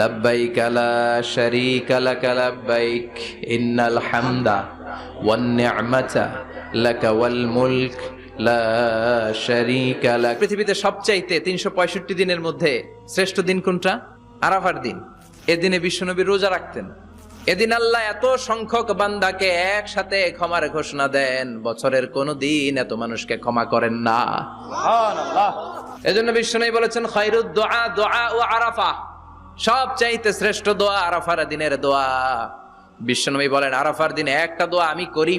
لبيك لا شريك لك لبيك إن الحمد والنعمة لك والملك لا شريك لك। পৃথিবীতে সবচাইতে 365 দিনের মধ্যে শ্রেষ্ঠ দিন কোনটা? আরাফার দিন। এদিনে বিশ্বনবী রোজা রাখতেন। এদিন আল্লাহ এত সংখ্যক বান্দাকে একসাথে ক্ষমার ঘোষণা দেন, বছরের কোন দিন এত মানুষকে ক্ষমা করেন না। সুবহানাল্লাহ। এজন্য বিশ্বনবী বলেছেন খায়রুদ দুআ দুআ ও আরাফা, সবচাইতে শ্রেষ্ঠ দোয়া আরাফার দিনের দোয়া। বিশ্বনবী বলেন আরাফার দিনে একটা দোয়া আমি করি,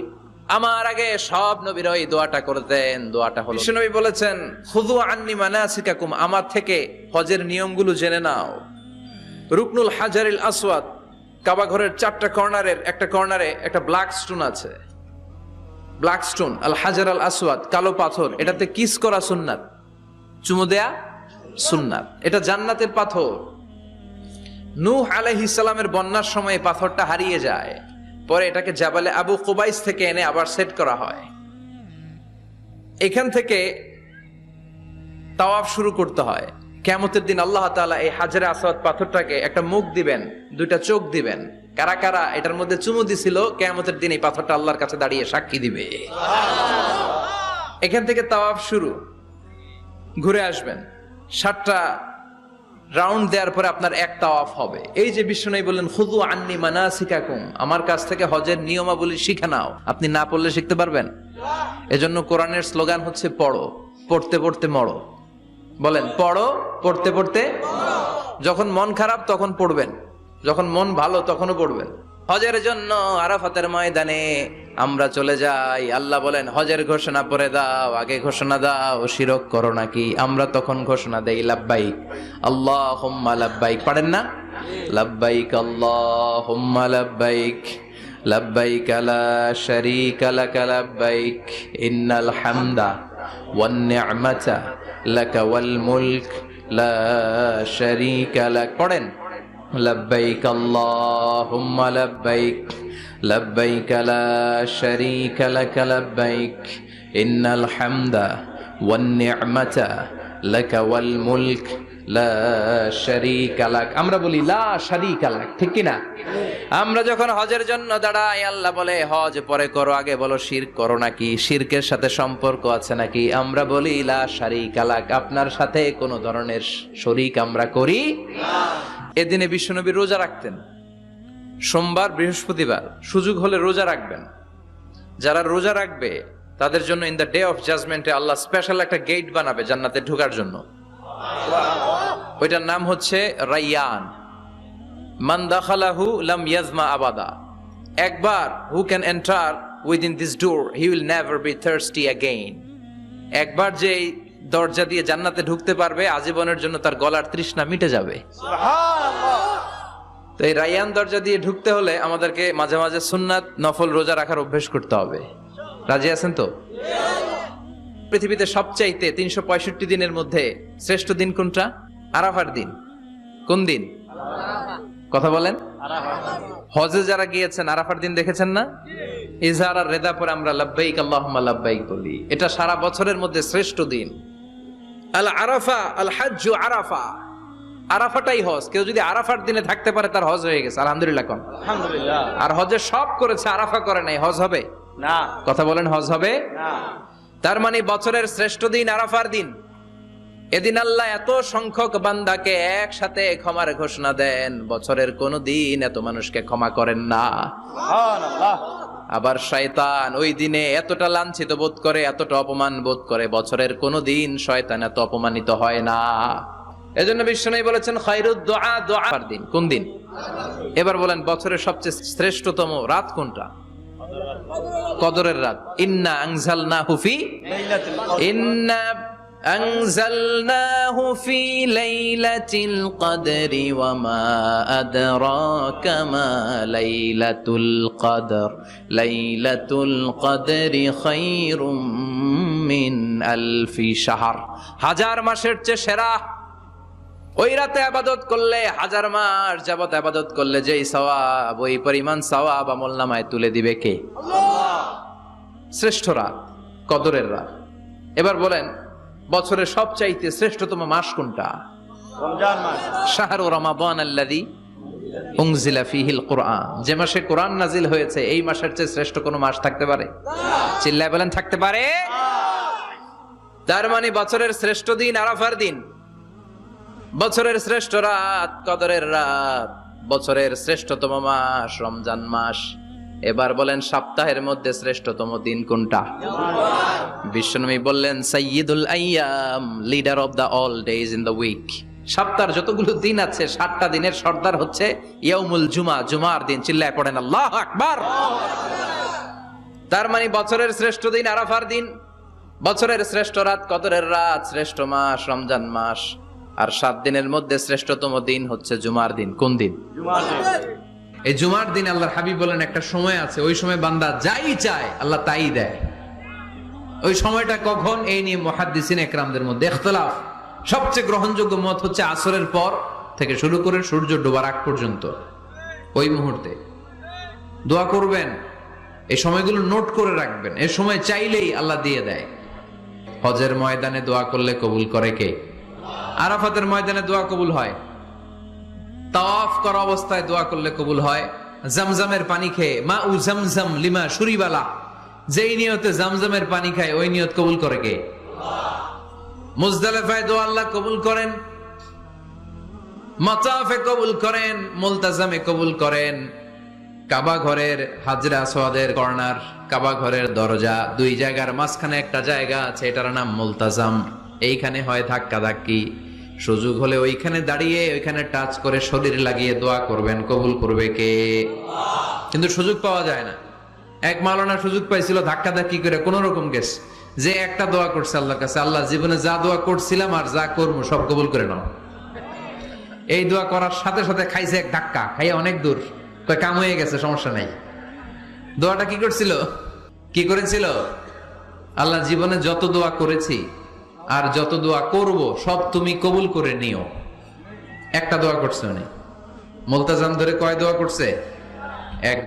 আমার আগে সব নবীরা এই দোয়াটা করতেন। দোয়াটা হলো, বিশ্বনবী বলেছেন খুযু আন্নি মানাসিকাকুম, আমার থেকে হজের নিয়মগুলো জেনে নাও। রুকনুল হাজারিল আসওয়াদ, কাবা ঘরের 4টা কর্নারের একটা কর্নারে একটা ব্ল্যাক স্টোন আছে, ব্ল্যাক স্টোন আল হাজার আল আসওয়াদ, কালো পাথর। এটাতে কিস করা সুন্নাত, চুমু দেয়া সুন্নাত। এটা জান্নাতের পাথর। নূহ আলাইহিস সালামের বন্যার সময় পাথরটা হারিয়ে যায়, পরে এটাকে জাবালে আবু কুবাইস থেকে এনে আবার সেট করা হয়। এখান থেকে তাওয়াফ শুরু করতে হয়। কিয়ামতের দিন আল্লাহ তাআলা এই হাজারে আসওয়াদ পাথরটাকে একটা মুখ দিবেন, 2টা চোখ দিবেন। কারা কারা এটার মধ্যে চুমু দিছিল কিয়ামতের দিন এই পাথরটা আল্লাহর কাছে দাঁড়িয়ে সাক্ষী দিবে। এখান থেকে তাওয়াফ শুরু। ঘুরে আসবেন, 7টা রাউন্ড দেওয়ার পরে আপনার এক তাওয়াফ হবে। এই যে বিশ্বনবী বললেন খুযু আন্নি মানাসিকাকুম, আমার কাছ থেকে হজের নিয়মাবলী শিখে নাও। আপনি না পড়লে শিখতে পারবেন? এজন্য কোরআনের স্লোগান হচ্ছে পড়ো, পড়তে পড়তে মরো। বলেন পড়ো, পড়তে পড়তে। যখন মন খারাপ তখন পড়বেন, যখন মন ভালো তখনও পড়বেন। হজের জন্য আরাফাতের ময়দানে আমরা চলে যাই। আল্লাহ বলেন হজের ঘোষণা পরে দাও, আগে ঘোষণা দাও শিরক করো নাকি। আমরা তখন ঘোষণা দেই লাব্বাইক আল্লাহুম্মা লাব্বাইক। পারেন না? লাব্বাইক আল্লাহুম্মা লাব্বাইক লাব্বাইক লা শারীকা লাক লাব্বাইক ইন্নাল হামদা ওয়ান নি'মাতা লাকা ওয়াল মুলক লা শারীকা লাক। পড়েন লব্বাইক আল্লাহুম্মা লব্বাইক লব্বাইক লা শারীকা লাক লব্বাইক ইন্নাল হামদা ওয়ান নি'মাতা লাকা ওয়াল মুলক লা শারীকা লাক। আমরা বলি লা শারীকা লাক, ঠিক কি না? আমরা যখন হজের জন্য দাঁড়াই আল্লাহ বলে হজ পরে করো, আগে বলো শিরক করো নাকি, শিরকের সাথে সম্পর্ক আছে নাকি। আমরা বলি লা শারীকা লাক, আপনার সাথে কোনো ধরনের শরীক আমরা করি না। এদিনে বিশ্বনবী রোজা রাখতেন, সোমবার বৃহস্পতিবার। সুযোগ হলে রোজা রাখবেন। যারা রোজা রাখবে তাদের জন্য ইন দ্য ডে অফ জাজমেন্টে আল্লাহ স্পেশাল একটা গেট বানাবে জান্নাতে ঢোকার জন্য। ওইটার নাম হচ্ছে রাইয়ান। মান দাখালাহু লাম ইয়াজমা আবাদা। একবার who can enter within this door he will never be thirsty again. একবার যে দরজা দিয়ে জান্নাতে ঢুকতে পারবে আজীবনের জন্য তার গলার তৃষ্ণা মিটে যাবে। সুবহানাল্লাহ। তো এই রায়ান দরজা দিয়ে ঢুকতে হলে আমাদেরকে মাঝে মাঝে সুন্নাত নফল রোজা রাখার অভ্যাস করতে হবে। রাজি আছেন তো? পৃথিবীতে সবচাইতে 365 দিনের মধ্যে শ্রেষ্ঠ দিন কোনটা? আরাফার দিন। কোন দিন? কথা বলেন। হজে যারা গিয়েছেন আরাফার দিন দেখেছেন না? ইজহার আর রেদা পরে আমরা লাব্বাইক আল্লাহুম্মা লাব্বাইক বলি। এটা সারা বছরের মধ্যে শ্রেষ্ঠ দিন। আল আরাফা আল হাজ্জু আরাফা, আরাফাটাই হজ। কেউ যদি আরাফার দিনে থাকতে পারে তার হজ হয়ে গেছে। আলহামদুলিল্লাহ কোন? আলহামদুলিল্লাহ। আর হজে সব করেছে, আরাফা করে নাই, হজ হবে না। কথা বলেন হজ হবে না। তার মানে বছরের শ্রেষ্ঠ দিন আরাফার দিন। এদিন আল্লাহ এত সংখ্যক বান্দাকে একসাথে ক্ষমার ঘোষণা দেন, বছরের কোন দিন এত মানুষকে ক্ষমা করেন না। সুবহানাল্লাহ। আবার শয়তান ওই দিনে এতটা লাঞ্ছিত বোধ করে, এতটা অপমান বোধ করে, বছরের কোন দিন শয়তান এত অপমানিত হয় না। এজন্য বিশ্বনবী বলেছেন খায়রুদ দুআ দুআর দিন। কোন দিন? এবার বলেন বছরের সবচেয়ে শ্রেষ্ঠতম রাত কোনটা? কদরের রাত। ইন্না আনজালনাহু ফি লাইলাতুল কদর। ইন্না আনজালনাহু ফি লাইলাতিল কদরি ওয়া মা আদরাকা মা লাইলাতুল কদর লাইলাতুল কদরি খায়রুম মিন আলফি শাহর। হাজার মাসের চেয়ে সেরা। ওই রাতে ইবাদত করলে 1000 মাস যাবত ইবাদত করলে যেই সওয়াব, ওই পরিমাণ সওয়াব আমলনামায় তুলে দিবে কে? আল্লাহ। শ্রেষ্ঠ রাত কদরের রাত। এবার বলেন বছরের সবচাইতে শ্রেষ্ঠতম মাস কোনটা? রমজান মাস। শাহরু রমাদান আল্লাযী উনজিলা ফীহিল কুরআন, যে মাসে কোরআন নাজিল হয়েছে এই মাসের চেয়ে শ্রেষ্ঠ কোনো মাস থাকতে পারে? চিল্লায় বলেন থাকতে পারে? তার মানে বছরের শ্রেষ্ঠ দিন আরাফার দিন, বছরের শ্রেষ্ঠ রাত কদরের রাত, বছরের শ্রেষ্ঠতম মাস রমজান মাস। এবার বলেন সপ্তাহের মধ্যে শ্রেষ্ঠতম দিন কোনটা? বিশ্বনবী বললেন সাইয়্যিদুল আইয়াম, leader of the all days in the week. সপ্তাহের যতগুলো দিন আছে 7টা দিনের সর্দার হচ্ছে ইয়াউমুল জুমা, জুমার দিন। চিল্লায় পড়েন আল্লাহু আকবার। তার মানে বছরের শ্রেষ্ঠ দিন আরাফার দিন, বছরের শ্রেষ্ঠ রাত কদরের রাত, শ্রেষ্ঠ মাস রমজান মাস, আর 7 দিনের মধ্যে শ্রেষ্ঠতম দিন হচ্ছে জুমার দিন। কোন দিন? জুমার দিন। এই জুমার দিন আল্লাহর হাবিব বলেন একটা সময় আছে, ওই সময় বান্দা যাই চায় আল্লাহ তাই দেয়। ওই সময়টা কখন? এই নিয়ে মুহাদ্দিসিন একরামদের মধ্যে ইখতিলাফ। সবচেয়ে গ্রহণযোগ্য মত হচ্ছে আসরের পর থেকে শুরু করে সূর্য ডোবার আগ পর্যন্ত, ওই মুহূর্তে দোয়া করবেন। এই সময়গুলো নোট করে রাখবেন, এই সময় চাইলেই আল্লাহ দিয়ে দেয়। হজের ময়দানে দোয়া করলে কবুল করে কে? আরাফাতের ময়দানে দোয়া কবুল হয়, তাওয়াফ করা অবস্থায় দোয়া করলে কবুল হয়, জামজামের পানি খেয়ে মা উ জামজাম লিমা শুরিবালা, যেই নিয়তে জামজামের পানি খায় ওই নিয়ত কবুল করে কে? মুজদালিফায় দোয়া আল্লাহ কবুল করেন, মাতাফে কবুল করেন, মুলতাজামে কবুল করেন। কাবা ঘরের হাজরা আসওয়াদের কর্নার, কাবা ঘরের দরজা, দুই জায়গার মাঝখানে একটা জায়গা আছে, এটার নাম মুলতাজাম। এইখানে হয় ধাক্কা ধাক্কি, সুযোগ হলে ওইখানে দাঁড়িয়ে ওইখানে টাচ করে শরীর লাগিয়ে দোয়া করবেন, কবুল করবে কে? কিন্তু সুযোগ পাওয়া যায় না। এক মাওলানা সুযোগ পাইছিল ধাক্কা ধাক্কি করে কোন রকম গেছে, যে একটা দোয়া করছে আল্লাহর কাছে, আল্লাহ জীবনে যা দোয়া করছিলাম আর যা করবো সব কবুল করে নাও। এই দোয়া করার সাথে সাথে খাইছে এক ধাক্কা, খাইয়া অনেক দূর, কাম হয়ে গেছে, সমস্যা নাই। দোয়াটা কি করছিল? কি করেছিল? আল্লাহ জীবনে যত দোয়া করেছি আর যত দোয়া করব সব তুমি কবুল করে নিও। একটা দোয়া করছে উনি। মুলতাজাম ধরে কয় দোয়া করছে?